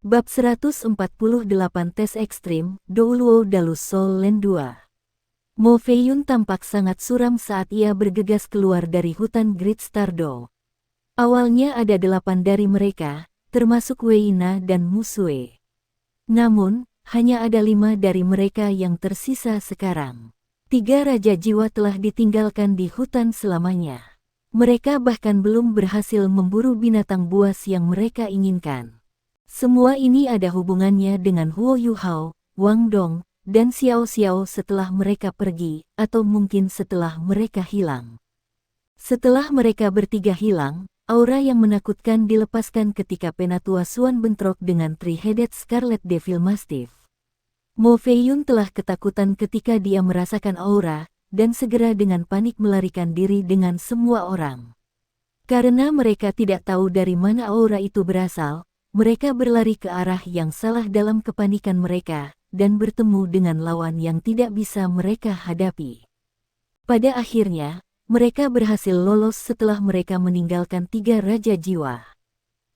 Bab 148 Tes Ekstrim, Douluo Dalus Soul Land 2. Mo Feiyun tampak sangat suram saat ia bergegas keluar dari hutan Great Stardow. Awalnya ada 8 dari mereka, termasuk Wei Na dan Mu Sue. Namun, hanya ada 5 dari mereka yang tersisa sekarang. 3 Raja Jiwa telah ditinggalkan di hutan selamanya. Mereka bahkan belum berhasil memburu binatang buas yang mereka inginkan. Semua ini ada hubungannya dengan Huo Yuhao, Wang Dong, dan Xiao Xiao setelah mereka pergi, atau mungkin setelah mereka hilang. Setelah mereka bertiga hilang, aura yang menakutkan dilepaskan ketika Penatua Xuan bentrok dengan Three-Headed Scarlet Devil Mastiff. Mo Feiyun telah ketakutan ketika dia merasakan aura, dan segera dengan panik melarikan diri dengan semua orang. Karena mereka tidak tahu dari mana aura itu berasal, mereka berlari ke arah yang salah dalam kepanikan mereka, dan bertemu dengan lawan yang tidak bisa mereka hadapi. Pada akhirnya, mereka berhasil lolos setelah mereka meninggalkan 3 Raja Jiwa.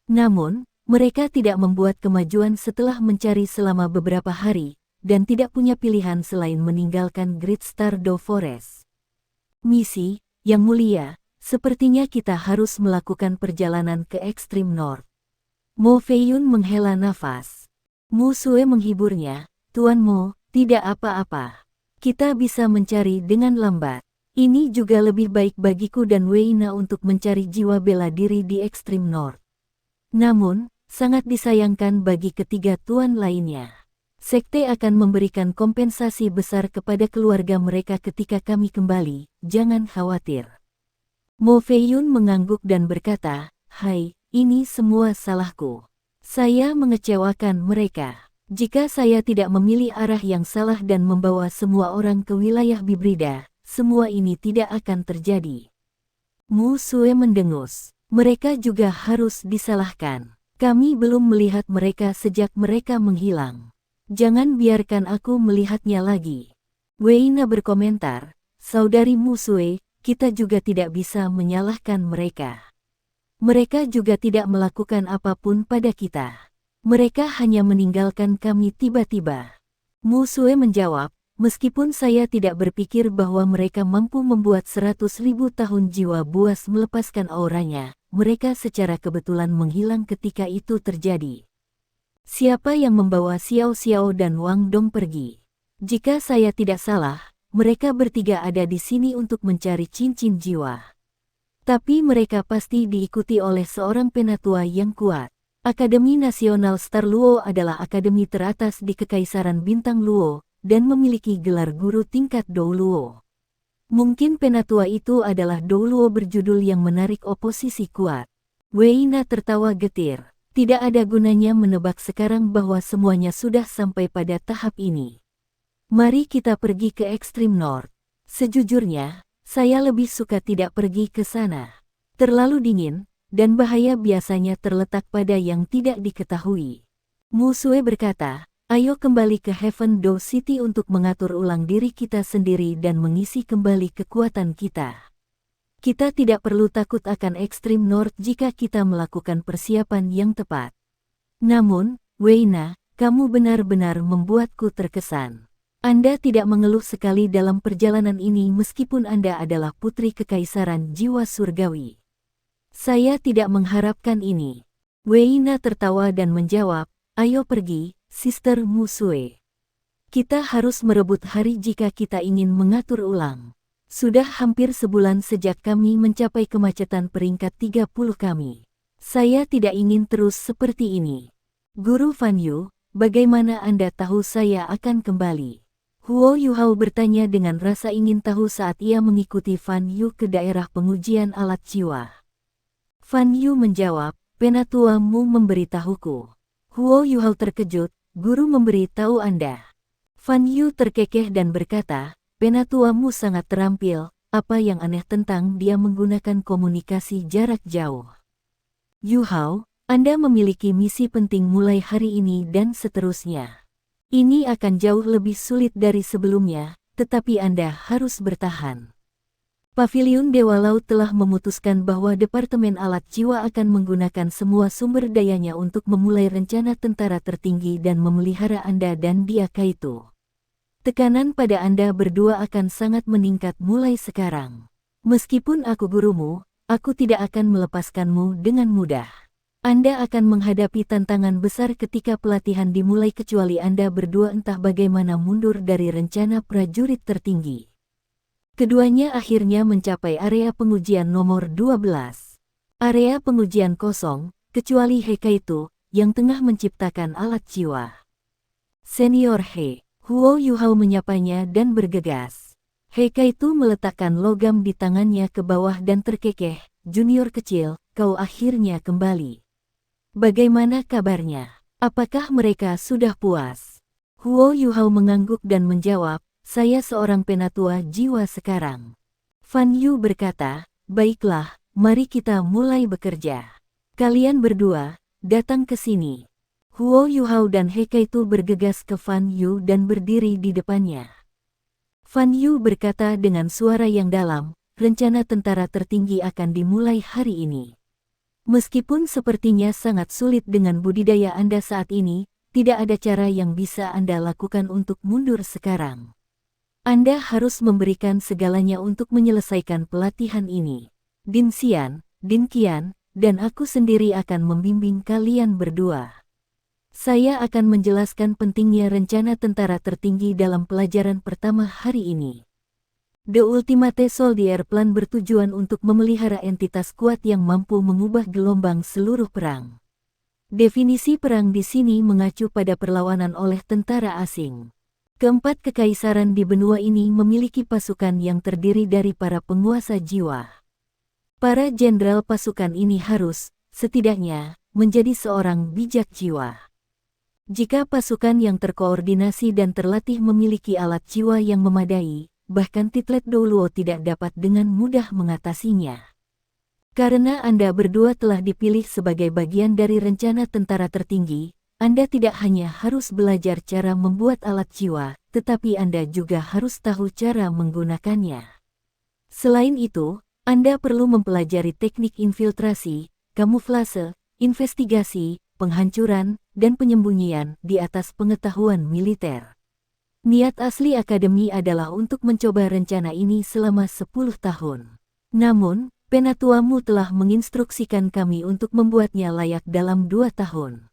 Namun, mereka tidak membuat kemajuan setelah mencari selama beberapa hari, dan tidak punya pilihan selain meninggalkan Great Stardow Forest. Misi, Yang Mulia, sepertinya kita harus melakukan perjalanan ke Extreme North. Mo Feiyun menghela nafas. Mu Sue menghiburnya, Tuan Mo, tidak apa-apa. Kita bisa mencari dengan lambat. Ini juga lebih baik bagiku dan Wei Na untuk mencari jiwa bela diri di Extreme North. Namun, sangat disayangkan bagi ketiga tuan lainnya. Sekte akan memberikan kompensasi besar kepada keluarga mereka ketika kami kembali, jangan khawatir. Mo Feiyun mengangguk dan berkata, "Hai, ini semua salahku. Saya mengecewakan mereka. Jika saya tidak memilih arah yang salah dan membawa semua orang ke wilayah Bibrida, semua ini tidak akan terjadi." Mu Sue mendengus. Mereka juga harus disalahkan. Kami belum melihat mereka sejak mereka menghilang. Jangan biarkan aku melihatnya lagi. Wei Na berkomentar, "Saudari Mu Sue, kita juga tidak bisa menyalahkan mereka. Mereka juga tidak melakukan apapun pada kita. Mereka hanya meninggalkan kami tiba-tiba." Mu Sue menjawab, "Meskipun saya tidak berpikir bahwa mereka mampu membuat 100.000 tahun jiwa buas melepaskan auranya, mereka secara kebetulan menghilang ketika itu terjadi. Siapa yang membawa Xiao Xiao dan Wang Dong pergi? Jika saya tidak salah, mereka bertiga ada di sini untuk mencari cincin jiwa. Tapi mereka pasti diikuti oleh seorang penatua yang kuat. Akademi Nasional Star Luo adalah akademi teratas di Kekaisaran Bintang Luo, dan memiliki gelar guru tingkat Douluo. Mungkin penatua itu adalah Douluo berjudul yang menarik oposisi kuat." Wei Na tertawa getir. Tidak ada gunanya menebak sekarang bahwa semuanya sudah sampai pada tahap ini. Mari kita pergi ke Extreme North. Sejujurnya, saya lebih suka tidak pergi ke sana. Terlalu dingin, dan bahaya biasanya terletak pada yang tidak diketahui. Mu Sue berkata, "Ayo kembali ke Heaven Dow City untuk mengatur ulang diri kita sendiri dan mengisi kembali kekuatan kita. Kita tidak perlu takut akan Extreme North jika kita melakukan persiapan yang tepat." Namun, Wei Na, kamu benar-benar membuatku terkesan. Anda tidak mengeluh sekali dalam perjalanan ini meskipun Anda adalah putri kekaisaran jiwa surgawi. Saya tidak mengharapkan ini. Wei Na tertawa dan menjawab, "Ayo pergi, Sister Mu Sue. Kita harus merebut hari jika kita ingin mengatur ulang. Sudah hampir sebulan sejak kami mencapai kemacetan peringkat 30 kami. Saya tidak ingin terus seperti ini." "Guru Fan Yu, bagaimana Anda tahu saya akan kembali?" Huo Yuhao bertanya dengan rasa ingin tahu saat ia mengikuti Fan Yu ke daerah pengujian alat jiwa. Fan Yu menjawab, "Penatuamu memberitahuku." Huo Yuhao terkejut, "Guru memberitahu Anda?" Fan Yu terkekeh dan berkata, "Penatuamu sangat terampil, apa yang aneh tentang dia menggunakan komunikasi jarak jauh?" "Yuhao, Anda memiliki misi penting mulai hari ini dan seterusnya. Ini akan jauh lebih sulit dari sebelumnya, tetapi Anda harus bertahan." Paviliun Dewa Laut telah memutuskan bahwa Departemen Alat Jiwa akan menggunakan semua sumber dayanya untuk memulai rencana tentara tertinggi dan memelihara Anda dan dia Kaito. Tekanan pada Anda berdua akan sangat meningkat mulai sekarang. Meskipun aku gurumu, aku tidak akan melepaskanmu dengan mudah. Anda akan menghadapi tantangan besar ketika pelatihan dimulai kecuali Anda berdua entah bagaimana mundur dari rencana prajurit tertinggi. Keduanya akhirnya mencapai area pengujian nomor 12. Area pengujian kosong, kecuali Kaito, yang tengah menciptakan alat jiwa. Senior Huo Yuhao menyapanya dan bergegas. Kaito meletakkan logam di tangannya ke bawah dan terkekeh, junior kecil, kau akhirnya kembali. Bagaimana kabarnya? Apakah mereka sudah puas? Huo Yuhao mengangguk dan menjawab, saya seorang penatua jiwa sekarang. Fan Yu berkata, baiklah, mari kita mulai bekerja. Kalian berdua, datang ke sini. Huo Yuhao dan Kaito bergegas ke Fan Yu dan berdiri di depannya. Fan Yu berkata dengan suara yang dalam, rencana tentara tertinggi akan dimulai hari ini. Meskipun sepertinya sangat sulit dengan budidaya Anda saat ini, tidak ada cara yang bisa Anda lakukan untuk mundur sekarang. Anda harus memberikan segalanya untuk menyelesaikan pelatihan ini. Din Xian, Din Qian, dan aku sendiri akan membimbing kalian berdua. Saya akan menjelaskan pentingnya rencana tentara tertinggi dalam pelajaran pertama hari ini. The Ultimate Soldier Plan bertujuan untuk memelihara entitas kuat yang mampu mengubah gelombang seluruh perang. Definisi perang di sini mengacu pada perlawanan oleh tentara asing. Keempat kekaisaran di benua ini memiliki pasukan yang terdiri dari para penguasa jiwa. Para jenderal pasukan ini harus, setidaknya, menjadi seorang bijak jiwa. Jika pasukan yang terkoordinasi dan terlatih memiliki alat jiwa yang memadai, bahkan Titlet Douluo tidak dapat dengan mudah mengatasinya. Karena Anda berdua telah dipilih sebagai bagian dari rencana tentara tertinggi, Anda tidak hanya harus belajar cara membuat alat jiwa, tetapi Anda juga harus tahu cara menggunakannya. Selain itu, Anda perlu mempelajari teknik infiltrasi, kamuflase, investigasi, penghancuran, dan penyembunyian di atas pengetahuan militer. Niat asli akademi adalah untuk mencoba rencana ini selama 10 tahun. Namun, penatuamu telah menginstruksikan kami untuk membuatnya layak dalam 2 tahun.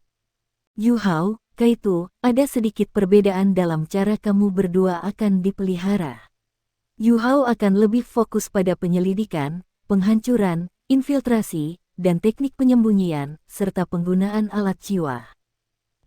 Yuhao, Kaito, ada sedikit perbedaan dalam cara kamu berdua akan dipelihara. Yuhao akan lebih fokus pada penyelidikan, penghancuran, infiltrasi, dan teknik penyembunyian, serta penggunaan alat jiwa.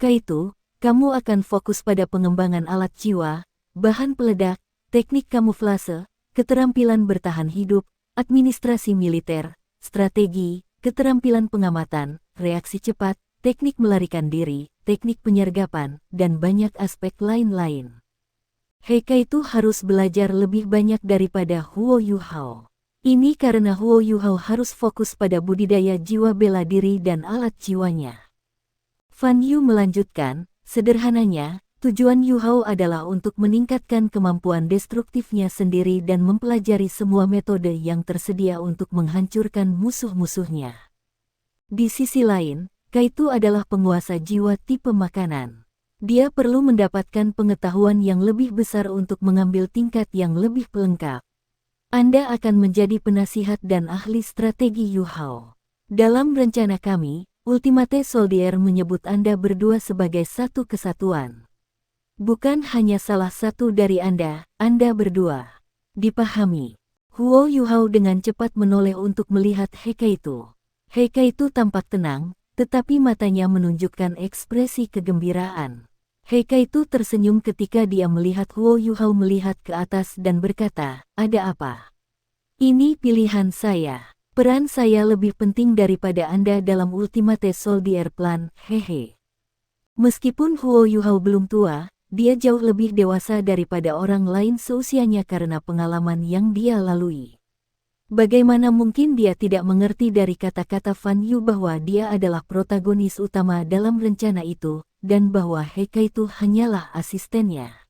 Kaito, kamu akan fokus pada pengembangan alat jiwa, bahan peledak, teknik kamuflase, keterampilan bertahan hidup, administrasi militer, strategi, keterampilan pengamatan, reaksi cepat, teknik melarikan diri, teknik penyergapan, dan banyak aspek lain-lain. Kaito harus belajar lebih banyak daripada Huo Yuhao. Ini karena Huo Yuhao harus fokus pada budidaya jiwa bela diri dan alat jiwanya. Fan Yu melanjutkan, sederhananya, tujuan Yuhao adalah untuk meningkatkan kemampuan destruktifnya sendiri dan mempelajari semua metode yang tersedia untuk menghancurkan musuh-musuhnya. Di sisi lain, Kaito adalah penguasa jiwa tipe makanan. Dia perlu mendapatkan pengetahuan yang lebih besar untuk mengambil tingkat yang lebih pelengkap. Anda akan menjadi penasihat dan ahli strategi Yuhao. Dalam rencana kami, Ultimate Soldier menyebut Anda berdua sebagai satu kesatuan. Bukan hanya salah satu dari Anda berdua. Dipahami. Huo Yuhao dengan cepat menoleh untuk melihat Kaito. Kaito tampak tenang, tetapi matanya menunjukkan ekspresi kegembiraan. Kaito tersenyum ketika dia melihat Huo Yuhao melihat ke atas dan berkata, ada apa? Ini pilihan saya. Peran saya lebih penting daripada Anda dalam Ultimate Soldier Plan, hehe. Meskipun Huo Yuhao belum tua, dia jauh lebih dewasa daripada orang lain seusianya karena pengalaman yang dia lalui. Bagaimana mungkin dia tidak mengerti dari kata-kata Fan Yu bahwa dia adalah protagonis utama dalam rencana itu, dan bahwa Kaito hanyalah asistennya.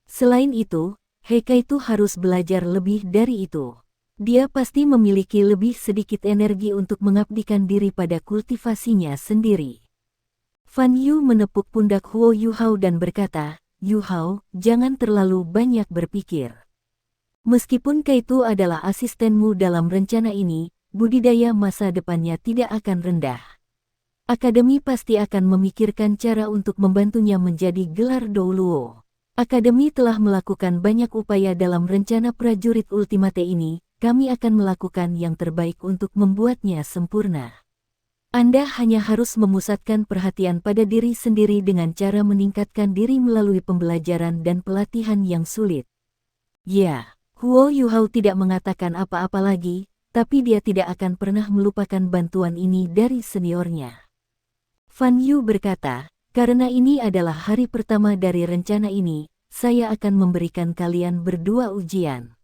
Selain itu, Kaito harus belajar lebih dari itu. Dia pasti memiliki lebih sedikit energi untuk mengabdikan diri pada kultivasinya sendiri. Fan Yu menepuk pundak Huo Yuhao dan berkata, "Yuhao, jangan terlalu banyak berpikir. Meskipun Kaito adalah asistenmu dalam rencana ini, budidaya masa depannya tidak akan rendah. Akademi pasti akan memikirkan cara untuk membantunya menjadi gelar Douluo. Akademi telah melakukan banyak upaya dalam rencana prajurit Ultimate ini, kami akan melakukan yang terbaik untuk membuatnya sempurna. Anda hanya harus memusatkan perhatian pada diri sendiri dengan cara meningkatkan diri melalui pembelajaran dan pelatihan yang sulit." Ya, Huo Yuhao tidak mengatakan apa-apa lagi, tapi dia tidak akan pernah melupakan bantuan ini dari seniornya. Fan Yu berkata, "Karena ini adalah hari pertama dari rencana ini, saya akan memberikan kalian berdua ujian.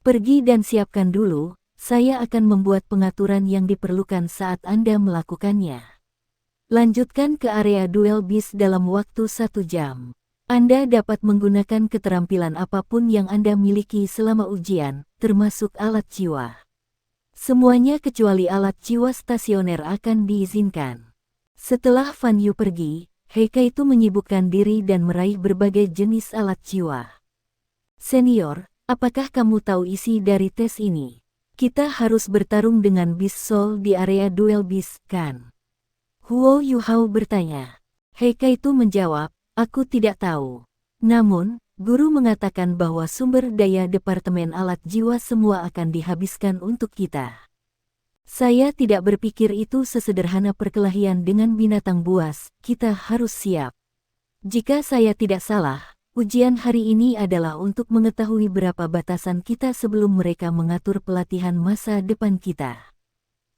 Pergi dan siapkan dulu, saya akan membuat pengaturan yang diperlukan saat Anda melakukannya. Lanjutkan ke area duel bis dalam waktu 1 jam. Anda dapat menggunakan keterampilan apapun yang Anda miliki selama ujian, termasuk alat jiwa. Semuanya kecuali alat jiwa stasioner akan diizinkan." Setelah Fan Yu pergi, Kaito menyibukkan diri dan meraih berbagai jenis alat jiwa. "Senior, apakah kamu tahu isi dari tes ini? Kita harus bertarung dengan bis Soul di area duel bis, kan?" Huo Yuhao bertanya. Kaito menjawab, "Aku tidak tahu. Namun, guru mengatakan bahwa sumber daya Departemen Alat Jiwa semua akan dihabiskan untuk kita. Saya tidak berpikir itu sesederhana perkelahian dengan binatang buas, kita harus siap. Jika saya tidak salah, ujian hari ini adalah untuk mengetahui berapa batasan kita sebelum mereka mengatur pelatihan masa depan kita.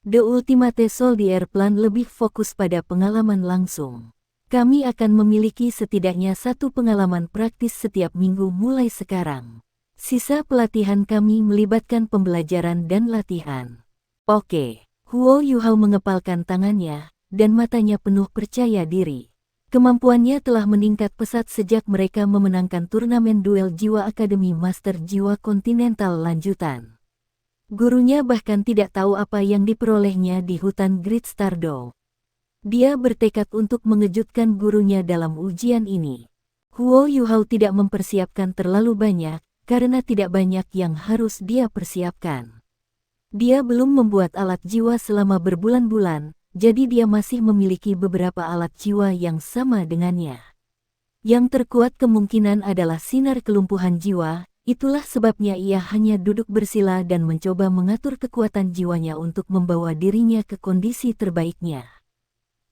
The Ultimate Soldier Plan lebih fokus pada pengalaman langsung. Kami akan memiliki setidaknya 1 pengalaman praktis setiap minggu mulai sekarang. Sisa pelatihan kami melibatkan pembelajaran dan latihan." "Oke." Huo Yuhao mengepalkan tangannya, dan matanya penuh percaya diri. Kemampuannya telah meningkat pesat sejak mereka memenangkan turnamen duel jiwa Akademi Master Jiwa Kontinental lanjutan. Gurunya bahkan tidak tahu apa yang diperolehnya di hutan Great Stardow. Dia bertekad untuk mengejutkan gurunya dalam ujian ini. Huo Yuhao tidak mempersiapkan terlalu banyak, karena tidak banyak yang harus dia persiapkan. Dia belum membuat alat jiwa selama berbulan-bulan, jadi dia masih memiliki beberapa alat jiwa yang sama dengannya. Yang terkuat kemungkinan adalah sinar kelumpuhan jiwa, itulah sebabnya ia hanya duduk bersila dan mencoba mengatur kekuatan jiwanya untuk membawa dirinya ke kondisi terbaiknya.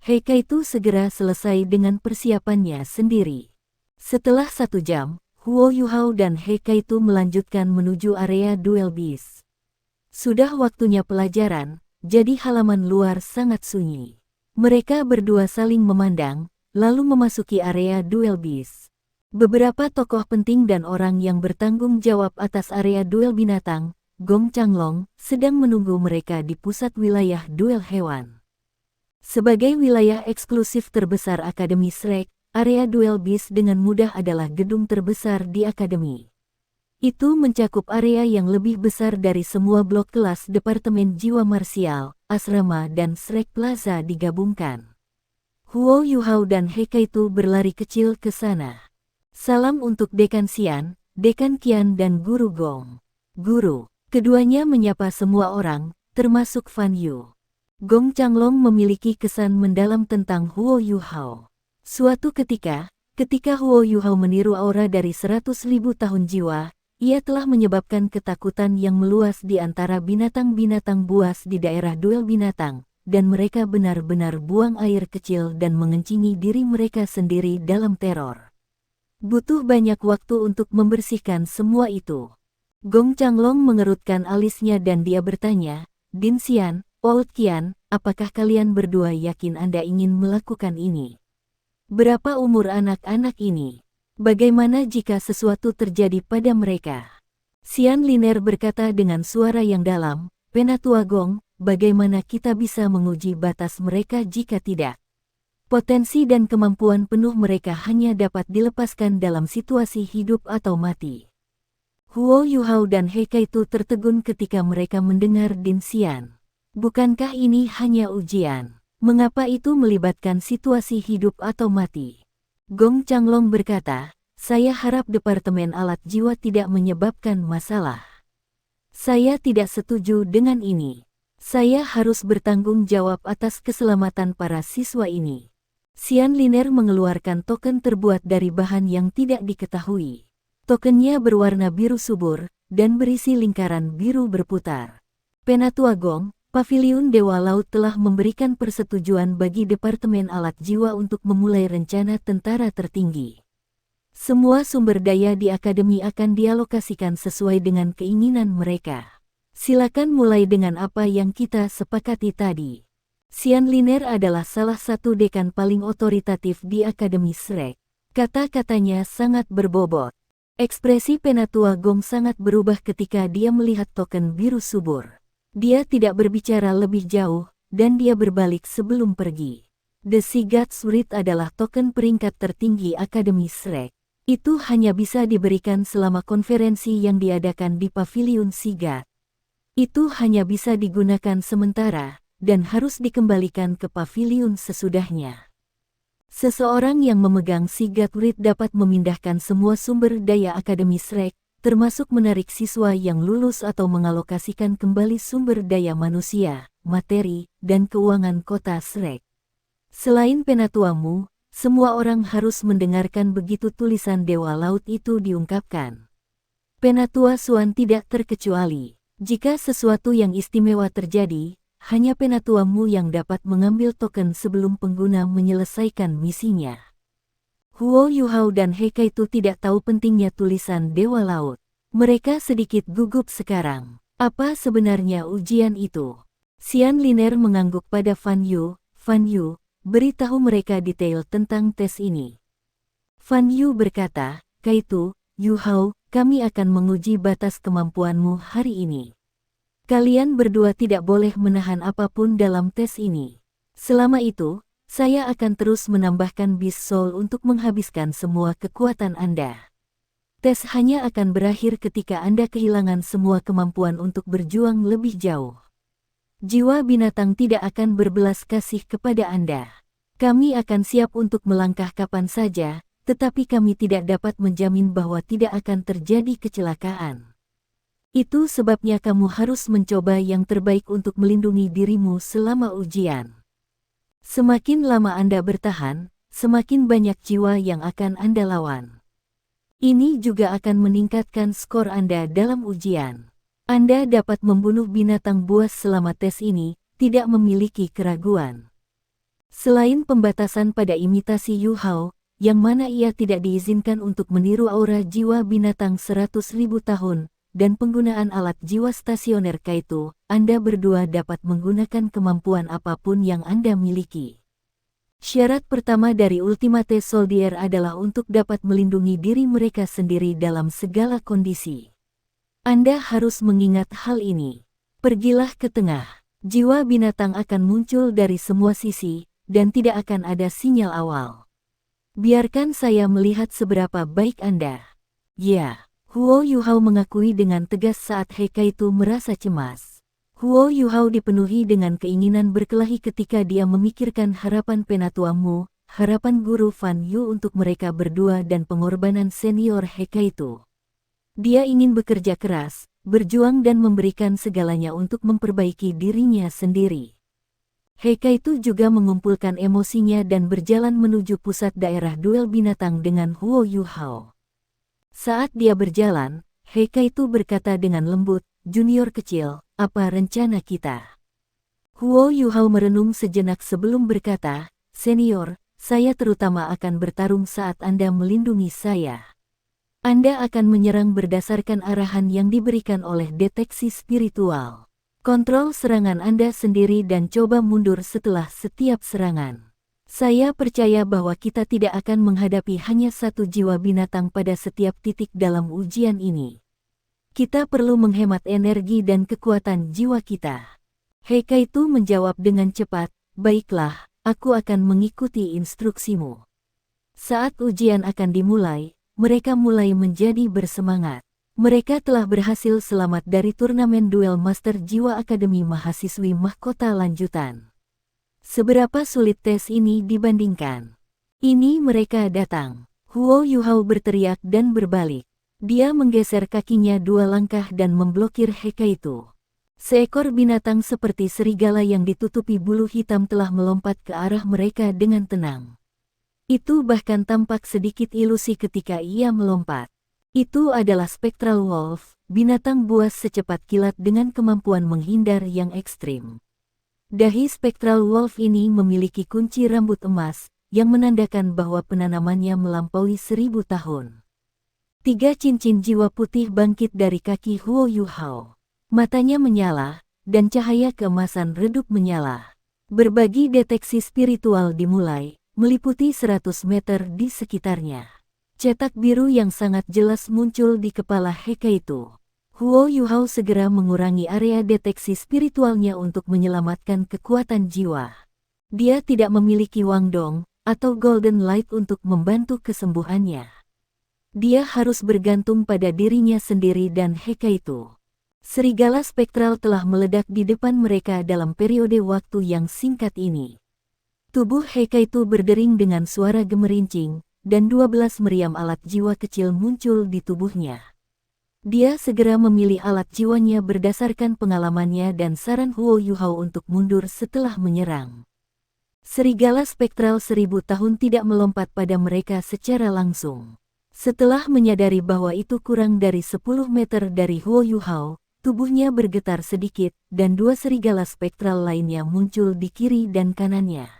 Kaito segera selesai dengan persiapannya sendiri. Setelah 1 jam, Huo Yuhao dan Kaito melanjutkan menuju area duel bis. Sudah waktunya pelajaran, jadi halaman luar sangat sunyi. Mereka berdua saling memandang, lalu memasuki area duel bis. Beberapa tokoh penting dan orang yang bertanggung jawab atas area duel binatang, Gong Changlong, sedang menunggu mereka di pusat wilayah duel hewan. Sebagai wilayah eksklusif terbesar Akademi Shrek, area duel bis dengan mudah adalah gedung terbesar di Akademi. Itu mencakup area yang lebih besar dari semua blok kelas Departemen Jiwa Marsial, Asrama dan Shrek Plaza digabungkan. Huo Yuhao dan Kaito berlari kecil ke sana. "Salam untuk Dekan Xian, Dekan Qian dan Guru Gong." "Guru." Keduanya menyapa semua orang, termasuk Fan Yu. Gong Changlong memiliki kesan mendalam tentang Huo Yuhao. Suatu ketika Huo Yuhao meniru aura dari 100.000 tahun jiwa, ia telah menyebabkan ketakutan yang meluas di antara binatang-binatang buas di daerah duel binatang, dan mereka benar-benar buang air kecil dan mengencingi diri mereka sendiri dalam teror. Butuh banyak waktu untuk membersihkan semua itu. Gong Changlong mengerutkan alisnya dan dia bertanya, "Din Xian, Old Qian, apakah kalian berdua yakin Anda ingin melakukan ini? Berapa umur anak-anak ini? Bagaimana jika sesuatu terjadi pada mereka?" Xian Liner berkata dengan suara yang dalam, "Penatua Gong, bagaimana kita bisa menguji batas mereka jika tidak? Potensi dan kemampuan penuh mereka hanya dapat dilepaskan dalam situasi hidup atau mati." Huo Yuhao dan He Kaitu tertegun ketika mereka mendengar Din Xian. Bukankah ini hanya ujian? Mengapa itu melibatkan situasi hidup atau mati? Gong Changlong berkata, saya harap Departemen Alat Jiwa tidak menyebabkan masalah. Saya tidak setuju dengan ini. Saya harus bertanggung jawab atas keselamatan para siswa ini. Xian Liner mengeluarkan token terbuat dari bahan yang tidak diketahui. Tokennya berwarna biru subur, dan berisi lingkaran biru berputar. Penatua Gong, Paviliun Dewa Laut telah memberikan persetujuan bagi Departemen Alat Jiwa untuk memulai rencana tentara tertinggi. Semua sumber daya di Akademi akan dialokasikan sesuai dengan keinginan mereka. Silakan mulai dengan apa yang kita sepakati tadi. Xian Liner adalah salah satu dekan paling otoritatif di Akademi Shrek. Kata-katanya sangat berbobot. Ekspresi Penatua Gong sangat berubah ketika dia melihat token biru subur. Dia tidak berbicara lebih jauh, dan dia berbalik sebelum pergi. The Sigurd's Wreath adalah token peringkat tertinggi Akademi Shrek. Itu hanya bisa diberikan selama konferensi yang diadakan di Paviliun Sigurd. Itu hanya bisa digunakan sementara, dan harus dikembalikan ke paviliun sesudahnya. Seseorang yang memegang Sigurd Wreath dapat memindahkan semua sumber daya Akademi Shrek, termasuk menarik siswa yang lulus atau mengalokasikan kembali sumber daya manusia, materi, dan keuangan kota Shrek. Selain penatuamu, semua orang harus mendengarkan begitu tulisan Dewa Laut itu diungkapkan. Penatua Xuan tidak terkecuali. Jika sesuatu yang istimewa terjadi, hanya penatuamu yang dapat mengambil token sebelum pengguna menyelesaikan misinya. Huo Yuhao dan He Kaitu tidak tahu pentingnya tulisan Dewa Laut. Mereka sedikit gugup sekarang. Apa sebenarnya ujian itu? Xian Liner mengangguk pada Fan Yu. Fan Yu, beritahu mereka detail tentang tes ini. Fan Yu berkata, Kaitu, Yuhao, kami akan menguji batas kemampuanmu hari ini. Kalian berdua tidak boleh menahan apapun dalam tes ini. Selama itu, saya akan terus menambahkan Beast Soul untuk menghabiskan semua kekuatan Anda. Tes hanya akan berakhir ketika Anda kehilangan semua kemampuan untuk berjuang lebih jauh. Jiwa binatang tidak akan berbelas kasih kepada Anda. Kami akan siap untuk melangkah kapan saja, tetapi kami tidak dapat menjamin bahwa tidak akan terjadi kecelakaan. Itu sebabnya kamu harus mencoba yang terbaik untuk melindungi dirimu selama ujian. Semakin lama Anda bertahan, semakin banyak jiwa yang akan Anda lawan. Ini juga akan meningkatkan skor Anda dalam ujian. Anda dapat membunuh binatang buas selama tes ini, tidak memiliki keraguan. Selain pembatasan pada imitasi Yuhao, yang mana ia tidak diizinkan untuk meniru aura jiwa binatang 100.000 tahun, dan penggunaan alat jiwa stasioner Kaitu, Anda berdua dapat menggunakan kemampuan apapun yang Anda miliki. Syarat pertama dari Ultimate Soldier adalah untuk dapat melindungi diri mereka sendiri dalam segala kondisi. Anda harus mengingat hal ini. Pergilah ke tengah. Jiwa binatang akan muncul dari semua sisi, dan tidak akan ada sinyal awal. Biarkan saya melihat seberapa baik Anda. Ya. Huo Yuhao mengakui dengan tegas saat He Kaitu merasa cemas. Huo Yuhao dipenuhi dengan keinginan berkelahi ketika dia memikirkan harapan penatuamu, harapan guru Fan Yu untuk mereka berdua dan pengorbanan senior He Kaitu. Dia ingin bekerja keras, berjuang dan memberikan segalanya untuk memperbaiki dirinya sendiri. He Kaitu juga mengumpulkan emosinya dan berjalan menuju pusat daerah duel binatang dengan Huo Yuhao. Saat dia berjalan, He Kaitu berkata dengan lembut, Junior kecil, apa rencana kita? Huo Yuhao merenung sejenak sebelum berkata, Senior, saya terutama akan bertarung saat Anda melindungi saya. Anda akan menyerang berdasarkan arahan yang diberikan oleh deteksi spiritual. Kontrol serangan Anda sendiri dan coba mundur setelah setiap serangan. Saya percaya bahwa kita tidak akan menghadapi hanya satu jiwa binatang pada setiap titik dalam ujian ini. Kita perlu menghemat energi dan kekuatan jiwa kita. He Kaitu menjawab dengan cepat, baiklah, aku akan mengikuti instruksimu. Saat ujian akan dimulai, mereka mulai menjadi bersemangat. Mereka telah berhasil selamat dari turnamen duel Master Jiwa Akademi Mahasiswi Mahkota lanjutan. Seberapa sulit tes ini dibandingkan? Ini mereka datang. Huo Yuhao berteriak dan berbalik. Dia menggeser kakinya 2 langkah dan memblokir Hekaitu. Seekor binatang seperti serigala yang ditutupi bulu hitam telah melompat ke arah mereka dengan tenang. Itu bahkan tampak sedikit ilusi ketika ia melompat. Itu adalah Spectral Wolf, binatang buas secepat kilat dengan kemampuan menghindar yang ekstrim. Dahi Spectral Wolf ini memiliki kunci rambut emas, yang menandakan bahwa penanamannya melampaui 1000 tahun. 3 cincin jiwa putih bangkit dari kaki Huo Yuhao. Matanya menyala, dan cahaya keemasan redup menyala. Berbagi deteksi spiritual dimulai, meliputi 100 meter di sekitarnya. Cetak biru yang sangat jelas muncul di kepala Hekaitu. Huo Yuhao segera mengurangi area deteksi spiritualnya untuk menyelamatkan kekuatan jiwa. Dia tidak memiliki Wangdong atau Golden Light untuk membantu kesembuhannya. Dia harus bergantung pada dirinya sendiri dan Hekaitu. Serigala spektral telah meledak di depan mereka dalam periode waktu yang singkat ini. Tubuh Hekaitu berdering dengan suara gemerincing, dan 12 meriam alat jiwa kecil muncul di tubuhnya. Dia segera memilih alat jiwanya berdasarkan pengalamannya dan saran Huo Yuhao untuk mundur setelah menyerang. Serigala spektral 1000 tahun tidak melompat pada mereka secara langsung. Setelah menyadari bahwa itu kurang dari 10 meter dari Huo Yuhao, tubuhnya bergetar sedikit, dan 2 serigala spektral lainnya muncul di kiri dan kanannya.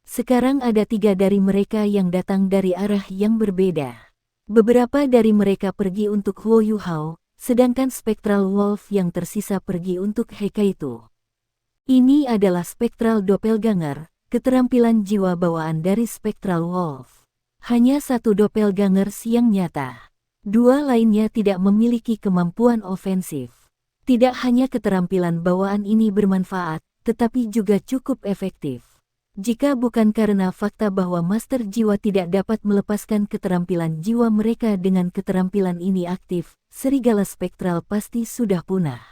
Sekarang ada 3 dari mereka yang datang dari arah yang berbeda. Beberapa dari mereka pergi untuk Huo Yuhao, sedangkan Spectral Wolf yang tersisa pergi untuk Hekaitu. Ini adalah Spectral Doppelganger, keterampilan jiwa bawaan dari Spectral Wolf. Hanya 1 Doppelganger yang nyata. 2 lainnya tidak memiliki kemampuan ofensif. Tidak hanya keterampilan bawaan ini bermanfaat, tetapi juga cukup efektif. Jika bukan karena fakta bahwa Master Jiwa tidak dapat melepaskan keterampilan jiwa mereka dengan keterampilan ini aktif, serigala spektral pasti sudah punah.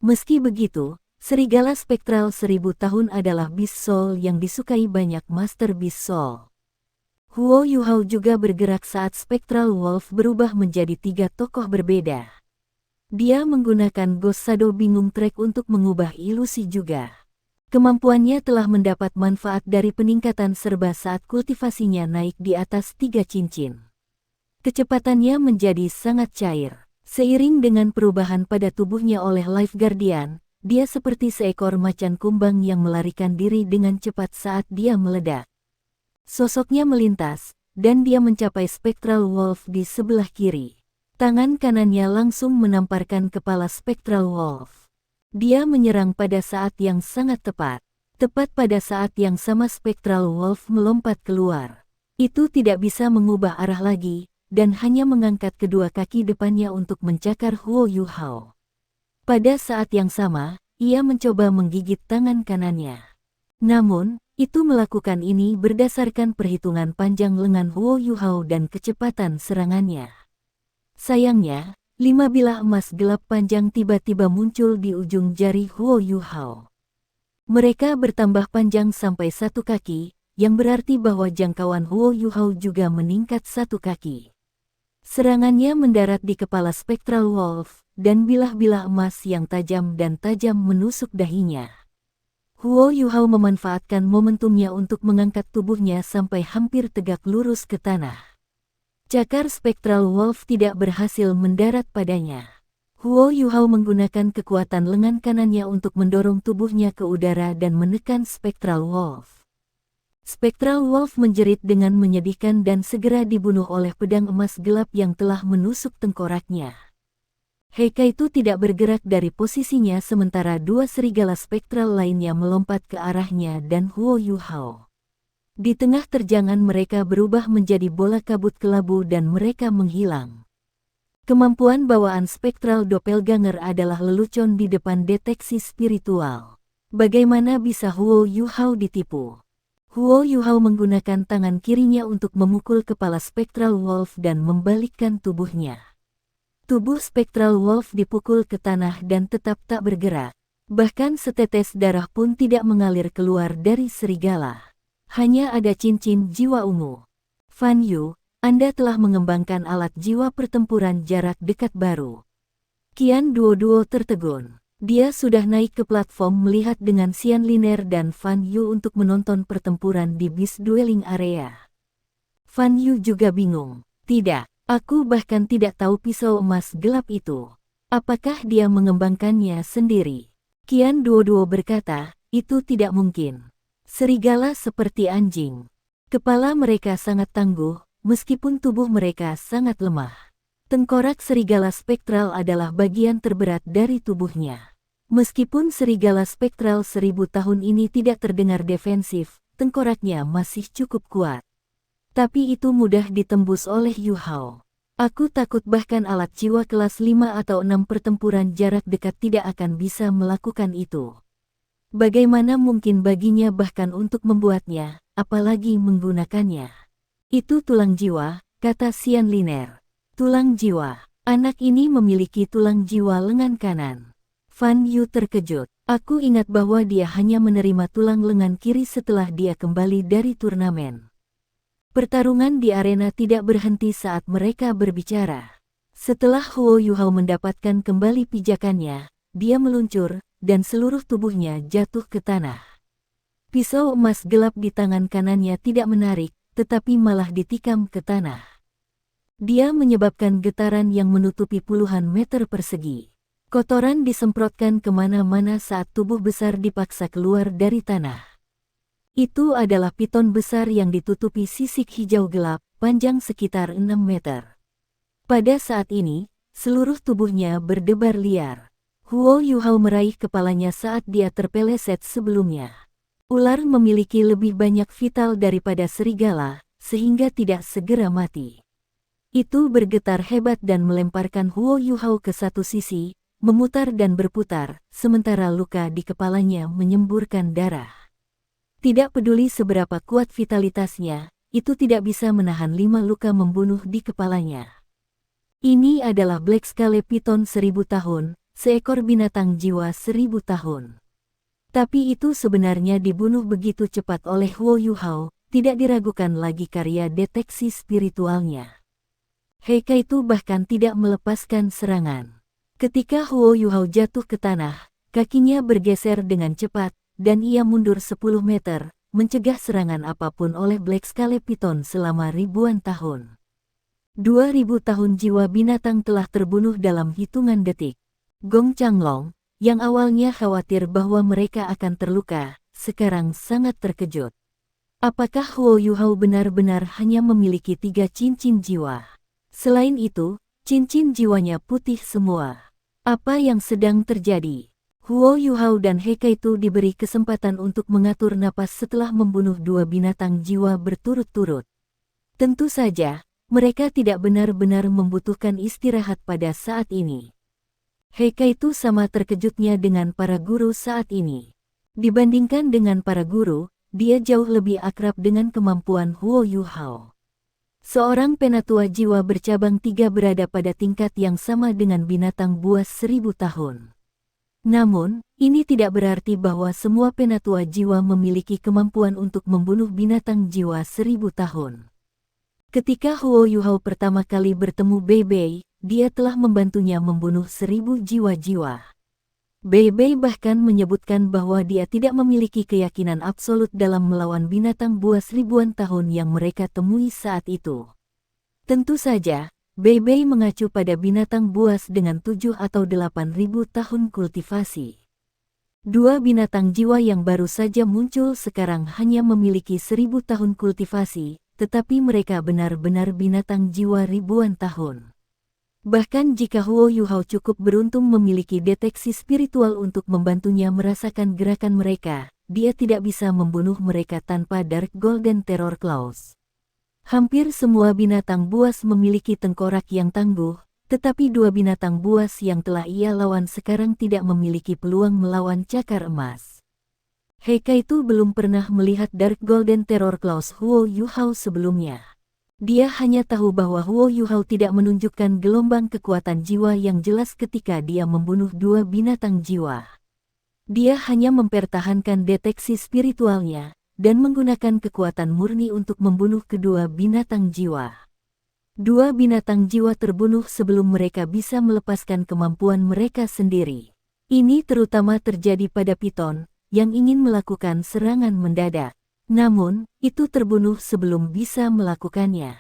Meski begitu, serigala spektral 1000 tahun adalah Beast Soul yang disukai banyak Master Beast Soul. Huo Yuhao juga bergerak saat Spectral Wolf berubah menjadi 3 tokoh berbeda. Dia menggunakan Ghost Shadow Bingung Track untuk mengubah ilusi juga. Kemampuannya telah mendapat manfaat dari peningkatan serba saat kultivasinya naik di atas 3 cincin. Kecepatannya menjadi sangat cair. Seiring dengan perubahan pada tubuhnya oleh Life Guardian, dia seperti seekor macan kumbang yang melarikan diri dengan cepat saat dia meledak. Sosoknya melintas, dan dia mencapai Spectral Wolf di sebelah kiri. Tangan kanannya langsung menamparkan kepala Spectral Wolf. Dia menyerang pada saat yang sangat tepat. Tepat pada saat yang sama Spectral Wolf melompat keluar. Itu tidak bisa mengubah arah lagi, dan hanya mengangkat kedua kaki depannya untuk mencakar Huo Yuhao. Pada saat yang sama, ia mencoba menggigit tangan kanannya. Namun, itu melakukan ini berdasarkan perhitungan panjang lengan Huo Yuhao dan kecepatan serangannya. Sayangnya, 5 bilah emas gelap panjang tiba-tiba muncul di ujung jari Huo Yuhao. Mereka bertambah panjang sampai 1 kaki, yang berarti bahwa jangkauan Huo Yuhao juga meningkat 1 kaki. Serangannya mendarat di kepala Spectral Wolf, dan bilah-bilah emas yang tajam menusuk dahinya. Huo Yuhao memanfaatkan momentumnya untuk mengangkat tubuhnya sampai hampir tegak lurus ke tanah. Cakar Spectral Wolf tidak berhasil mendarat padanya. Huo Yuhao menggunakan kekuatan lengan kanannya untuk mendorong tubuhnya ke udara dan menekan Spectral Wolf. Spectral Wolf menjerit dengan menyedihkan dan segera dibunuh oleh pedang emas gelap yang telah menusuk tengkoraknya. Hekaitu tidak bergerak dari posisinya sementara 2 serigala spektral lainnya melompat ke arahnya dan Huo Yuhao. Di tengah terjangan mereka berubah menjadi bola kabut kelabu dan mereka menghilang. Kemampuan bawaan Spectral Doppelganger adalah lelucon di depan deteksi spiritual. Bagaimana bisa Huo Yuhao ditipu? Huo Yuhao menggunakan tangan kirinya untuk memukul kepala Spectral Wolf dan membalikkan tubuhnya. Tubuh Spectral Wolf dipukul ke tanah dan tetap tak bergerak. Bahkan setetes darah pun tidak mengalir keluar dari serigala. Hanya ada cincin jiwa ungu. Fan Yu, Anda telah mengembangkan alat jiwa pertempuran jarak dekat baru. Qian Duo tertegun. Dia sudah naik ke platform melihat dengan Xian Liner dan Fan Yu untuk menonton pertempuran di Beast Dueling Area. Fan Yu juga bingung. Tidak, aku bahkan tidak tahu pisau emas gelap itu. Apakah dia mengembangkannya sendiri? Qian Duo berkata, itu tidak mungkin. Serigala seperti anjing. Kepala mereka sangat tangguh, meskipun tubuh mereka sangat lemah. Tengkorak serigala spektral adalah bagian terberat dari tubuhnya. Meskipun serigala spektral 1000 tahun ini tidak terdengar defensif, tengkoraknya masih cukup kuat. Tapi itu mudah ditembus oleh Yu Hao. Aku takut bahkan alat jiwa kelas 5 atau 6 pertempuran jarak dekat tidak akan bisa melakukan itu. Bagaimana mungkin baginya bahkan untuk membuatnya, apalagi menggunakannya. Itu tulang jiwa, kata Xian Liner. Tulang jiwa. Anak ini memiliki tulang jiwa lengan kanan. Fan Yu terkejut. Aku ingat bahwa dia hanya menerima tulang lengan kiri setelah dia kembali dari turnamen. Pertarungan di arena tidak berhenti saat mereka berbicara. Setelah Huo Yuhao mendapatkan kembali pijakannya, dia meluncur, dan seluruh tubuhnya jatuh ke tanah. Pisau emas gelap di tangan kanannya tidak menarik, tetapi malah ditikam ke tanah. Dia menyebabkan getaran yang menutupi puluhan meter persegi. Kotoran disemprotkan kemana-mana saat tubuh besar dipaksa keluar dari tanah. Itu adalah piton besar yang ditutupi sisik hijau gelap, panjang sekitar 6 meter. Pada saat ini, seluruh tubuhnya berdebar liar. Huo Yuhao meraih kepalanya saat dia terpeleset sebelumnya. Ular memiliki lebih banyak vital daripada serigala, sehingga tidak segera mati. Itu bergetar hebat dan melemparkan Huo Yuhao ke satu sisi, memutar dan berputar, sementara luka di kepalanya menyemburkan darah. Tidak peduli seberapa kuat vitalitasnya, itu tidak bisa menahan 5 luka membunuh di kepalanya. Ini adalah Black Scale Python 1000 tahun, seekor binatang jiwa 1000 tahun. Tapi itu sebenarnya dibunuh begitu cepat oleh Huo Yuhao, tidak diragukan lagi karya deteksi spiritualnya. Heika itu bahkan tidak melepaskan serangan. Ketika Huo Yuhao jatuh ke tanah, kakinya bergeser dengan cepat, dan ia mundur 10 meter, mencegah serangan apapun oleh Black Scale Python selama ribuan tahun. 2000 tahun jiwa binatang telah terbunuh dalam hitungan detik. Gong Changlong, yang awalnya khawatir bahwa mereka akan terluka, sekarang sangat terkejut. Apakah Huo Yuhao benar-benar hanya memiliki 3 cincin jiwa? Selain itu, cincin jiwanya putih semua. Apa yang sedang terjadi? Huo Yuhao dan Heika itu diberi kesempatan untuk mengatur napas setelah membunuh 2 binatang jiwa berturut-turut. Tentu saja, mereka tidak benar-benar membutuhkan istirahat pada saat ini. Heika itu sama terkejutnya dengan para guru saat ini. Dibandingkan dengan para guru, dia jauh lebih akrab dengan kemampuan Huo Yuhao. Seorang penatua jiwa bercabang 3 berada pada tingkat yang sama dengan binatang buas 1000 tahun. Namun, ini tidak berarti bahwa semua penatua jiwa memiliki kemampuan untuk membunuh binatang jiwa 1000 tahun. Ketika Huo Yuhao pertama kali bertemu Bei Bei, dia telah membantunya membunuh 1000 jiwa-jiwa. Bei Bei bahkan menyebutkan bahwa dia tidak memiliki keyakinan absolut dalam melawan binatang buas ribuan tahun yang mereka temui saat itu. Tentu saja, Bei Bei mengacu pada binatang buas dengan 7 atau 8.000 tahun kultivasi. 2 binatang jiwa yang baru saja muncul sekarang hanya memiliki 1000 tahun kultivasi, tetapi mereka benar-benar binatang jiwa ribuan tahun. Bahkan jika Huo Yuhao cukup beruntung memiliki deteksi spiritual untuk membantunya merasakan gerakan mereka, dia tidak bisa membunuh mereka tanpa Dark Golden Terror Claws. Hampir semua binatang buas memiliki tengkorak yang tangguh, tetapi 2 binatang buas yang telah ia lawan sekarang tidak memiliki peluang melawan cakar emas. Heika itu belum pernah melihat Dark Golden Terror Claws Huo Yuhao sebelumnya. Dia hanya tahu bahwa Huo Yuhao tidak menunjukkan gelombang kekuatan jiwa yang jelas ketika dia membunuh dua binatang jiwa. Dia hanya mempertahankan deteksi spiritualnya dan menggunakan kekuatan murni untuk membunuh kedua binatang jiwa. Dua binatang jiwa terbunuh sebelum mereka bisa melepaskan kemampuan mereka sendiri. Ini terutama terjadi pada Piton yang ingin melakukan serangan mendadak. Namun, itu terbunuh sebelum bisa melakukannya.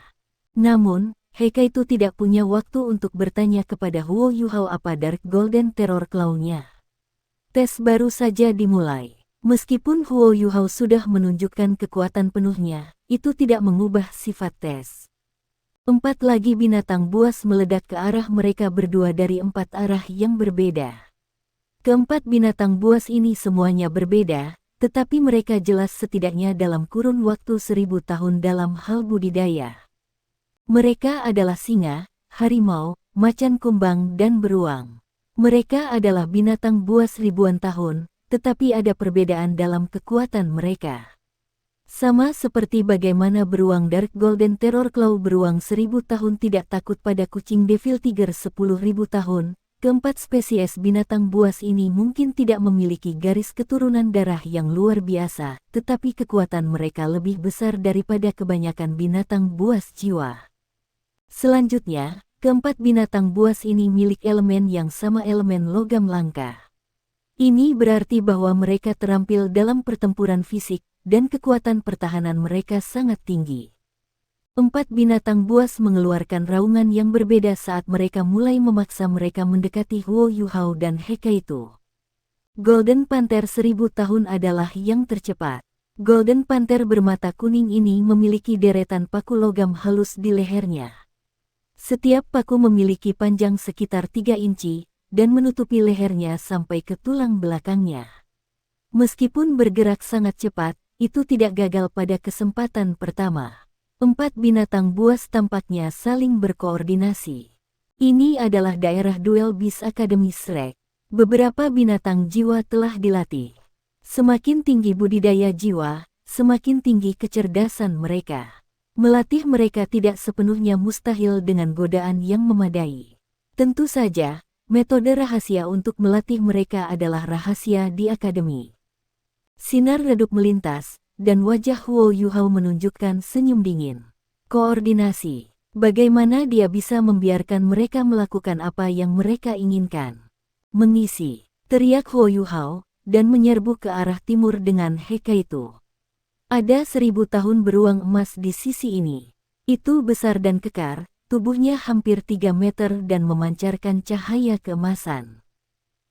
Namun, Heikaitu tidak punya waktu untuk bertanya kepada Huo Yuhao apa Dark Golden Terror Claw-nya. Tes baru saja dimulai. Meskipun Huo Yuhao sudah menunjukkan kekuatan penuhnya, itu tidak mengubah sifat tes. 4 lagi binatang buas meledak ke arah mereka berdua dari 4 arah yang berbeda. Keempat binatang buas ini semuanya berbeda, tetapi mereka jelas setidaknya dalam kurun waktu 1000 tahun dalam hal budidaya. Mereka adalah singa, harimau, macan kumbang dan beruang. Mereka adalah binatang buas ribuan tahun, tetapi ada perbedaan dalam kekuatan mereka. Sama seperti bagaimana beruang Dark Golden Terror Claw beruang 1000 tahun tidak takut pada kucing Devil Tiger 10.000 tahun, keempat spesies binatang buas ini mungkin tidak memiliki garis keturunan darah yang luar biasa, tetapi kekuatan mereka lebih besar daripada kebanyakan binatang buas jiwa. Selanjutnya, keempat binatang buas ini milik elemen yang sama, elemen logam langka. Ini berarti bahwa mereka terampil dalam pertempuran fisik, dan kekuatan pertahanan mereka sangat tinggi. 4 binatang buas mengeluarkan raungan yang berbeda saat mereka mulai memaksa mereka mendekati Huo Yuhao dan Heikaitu. Golden Panther 1000 tahun adalah yang tercepat. Golden Panther bermata kuning ini memiliki deretan paku logam halus di lehernya. Setiap paku memiliki panjang sekitar 3 inci, dan menutupi lehernya sampai ke tulang belakangnya. Meskipun bergerak sangat cepat, itu tidak gagal pada kesempatan pertama. 4 binatang buas tampaknya saling berkoordinasi. Ini adalah daerah duel Beast Academy Shrek. Beberapa binatang jiwa telah dilatih. Semakin tinggi budidaya jiwa, semakin tinggi kecerdasan mereka. Melatih mereka tidak sepenuhnya mustahil dengan godaan yang memadai. Tentu saja, metode rahasia untuk melatih mereka adalah rahasia di akademi. Sinar redup melintas, dan wajah Huo Yuhao menunjukkan senyum dingin. Koordinasi. Bagaimana dia bisa membiarkan mereka melakukan apa yang mereka inginkan? Mengisi, teriak Huo Yuhao, dan menyerbu ke arah timur dengan Heikaitu. Ada 1000 tahun beruang emas di sisi ini. Itu besar dan kekar, tubuhnya hampir 3 meter dan memancarkan cahaya keemasan.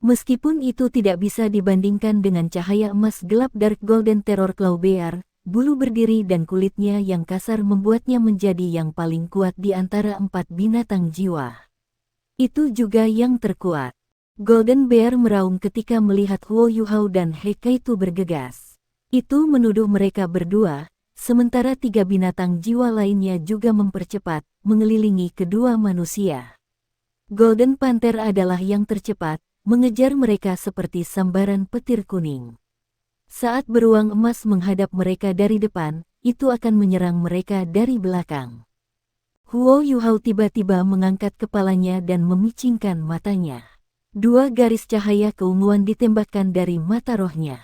Meskipun itu tidak bisa dibandingkan dengan cahaya emas gelap Dark Golden Terror Claw Bear, bulu berdiri dan kulitnya yang kasar membuatnya menjadi yang paling kuat di antara 4 binatang jiwa. Itu juga yang terkuat. Golden Bear meraung ketika melihat Huo Yuhao dan Heikaitu bergegas. Itu menuduh mereka berdua, sementara 3 binatang jiwa lainnya juga mempercepat, mengelilingi kedua manusia. Golden Panther adalah yang tercepat, mengejar mereka seperti sambaran petir kuning. Saat beruang emas menghadap mereka dari depan, itu akan menyerang mereka dari belakang. Huo Yuhao tiba-tiba mengangkat kepalanya dan memicingkan matanya. 2 garis cahaya keunguan ditembakkan dari mata rohnya.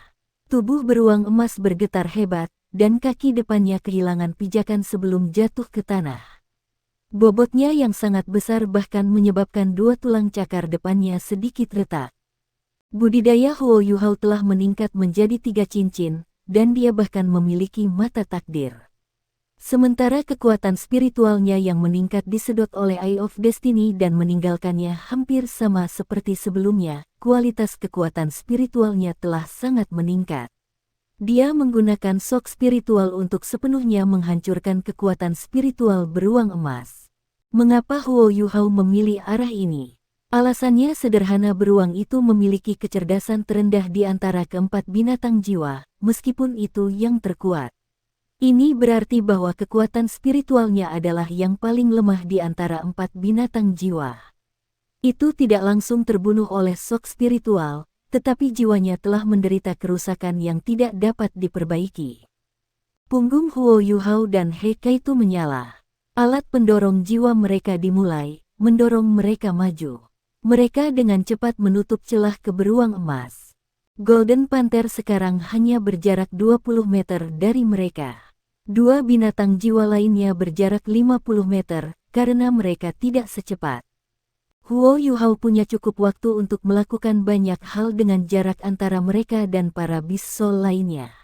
Tubuh beruang emas bergetar hebat, dan kaki depannya kehilangan pijakan sebelum jatuh ke tanah. Bobotnya yang sangat besar bahkan menyebabkan 2 tulang cakar depannya sedikit retak. Budidaya Huo Yuhao telah meningkat menjadi 3 cincin, dan dia bahkan memiliki mata takdir. Sementara kekuatan spiritualnya yang meningkat disedot oleh Eye of Destiny dan meninggalkannya hampir sama seperti sebelumnya, kualitas kekuatan spiritualnya telah sangat meningkat. Dia menggunakan sok spiritual untuk sepenuhnya menghancurkan kekuatan spiritual beruang emas. Mengapa Huo Yuhao memilih arah ini? Alasannya sederhana, beruang itu memiliki kecerdasan terendah di antara keempat binatang jiwa, meskipun itu yang terkuat. Ini berarti bahwa kekuatan spiritualnya adalah yang paling lemah di antara 4 binatang jiwa. Itu tidak langsung terbunuh oleh sok spiritual, tetapi jiwanya telah menderita kerusakan yang tidak dapat diperbaiki. Punggung Huo Yuhao dan Heikaitu menyala. Alat pendorong jiwa mereka dimulai, mendorong mereka maju. Mereka dengan cepat menutup celah ke beruang emas. Golden Panther sekarang hanya berjarak 20 meter dari mereka. Dua binatang jiwa lainnya berjarak 50 meter, karena mereka tidak secepat. Huo Yuhao punya cukup waktu untuk melakukan banyak hal dengan jarak antara mereka dan para Beast Soul lainnya.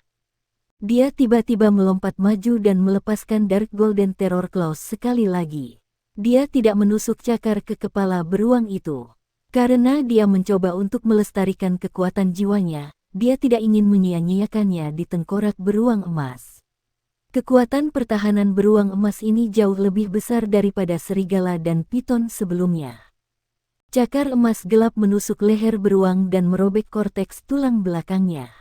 Dia tiba-tiba melompat maju dan melepaskan Dark Golden Terror Claws sekali lagi. Dia tidak menusuk cakar ke kepala beruang itu. Karena dia mencoba untuk melestarikan kekuatan jiwanya, dia tidak ingin menyia-nyiakannya di tengkorak beruang emas. Kekuatan pertahanan beruang emas ini jauh lebih besar daripada serigala dan piton sebelumnya. Cakar emas gelap menusuk leher beruang dan merobek korteks tulang belakangnya.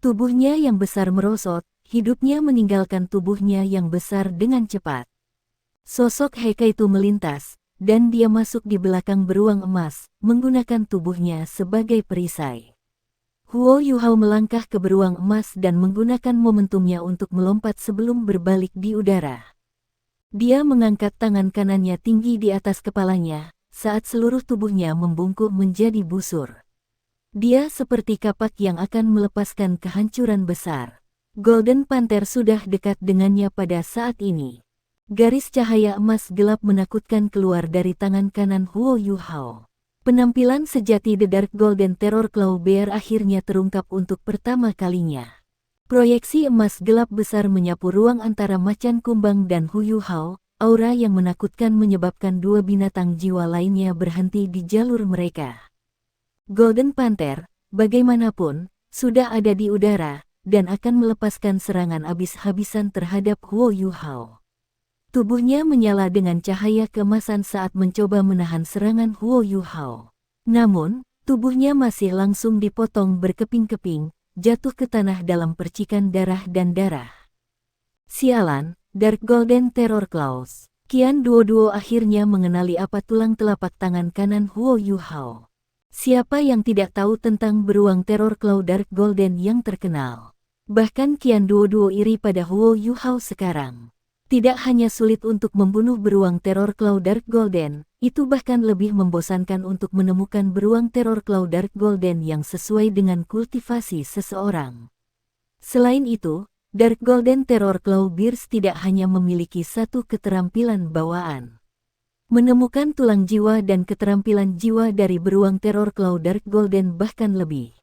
Tubuhnya yang besar merosot, hidupnya meninggalkan tubuhnya yang besar dengan cepat. Sosok Heka itu melintas, dan dia masuk di belakang beruang emas, menggunakan tubuhnya sebagai perisai. Huo Yuhao melangkah ke beruang emas dan menggunakan momentumnya untuk melompat sebelum berbalik di udara. Dia mengangkat tangan kanannya tinggi di atas kepalanya, saat seluruh tubuhnya membungkuk menjadi busur. Dia seperti kapak yang akan melepaskan kehancuran besar. Golden Panther sudah dekat dengannya pada saat ini. Garis cahaya emas gelap menakutkan keluar dari tangan kanan Huo Yuhao. Penampilan sejati The Dark Golden Terror Claw Bear akhirnya terungkap untuk pertama kalinya. Proyeksi emas gelap besar menyapu ruang antara macan kumbang dan Hu Yuhao, aura yang menakutkan menyebabkan dua binatang jiwa lainnya berhenti di jalur mereka. Golden Panther, bagaimanapun, sudah ada di udara, dan akan melepaskan serangan habis-habisan terhadap Huo Yuhao. Tubuhnya menyala dengan cahaya keemasan saat mencoba menahan serangan Huo Yuhao. Namun, tubuhnya masih langsung dipotong berkeping-keping, jatuh ke tanah dalam percikan darah dan darah. Sialan, Dark Golden Terror Claws. Qian Duo akhirnya mengenali apa tulang telapak tangan kanan Huo Yuhao. Siapa yang tidak tahu tentang beruang teror Claw Dark Golden yang terkenal? Bahkan Qian Duo iri pada Huo Yuhao sekarang. Tidak hanya sulit untuk membunuh beruang teror Claw Dark Golden, itu bahkan lebih membosankan untuk menemukan beruang teror Claw Dark Golden yang sesuai dengan kultivasi seseorang. Selain itu, Dark Golden Terror Claw Bears tidak hanya memiliki satu keterampilan bawaan. Menemukan tulang jiwa dan keterampilan jiwa dari beruang teror Claw Dark Golden bahkan lebih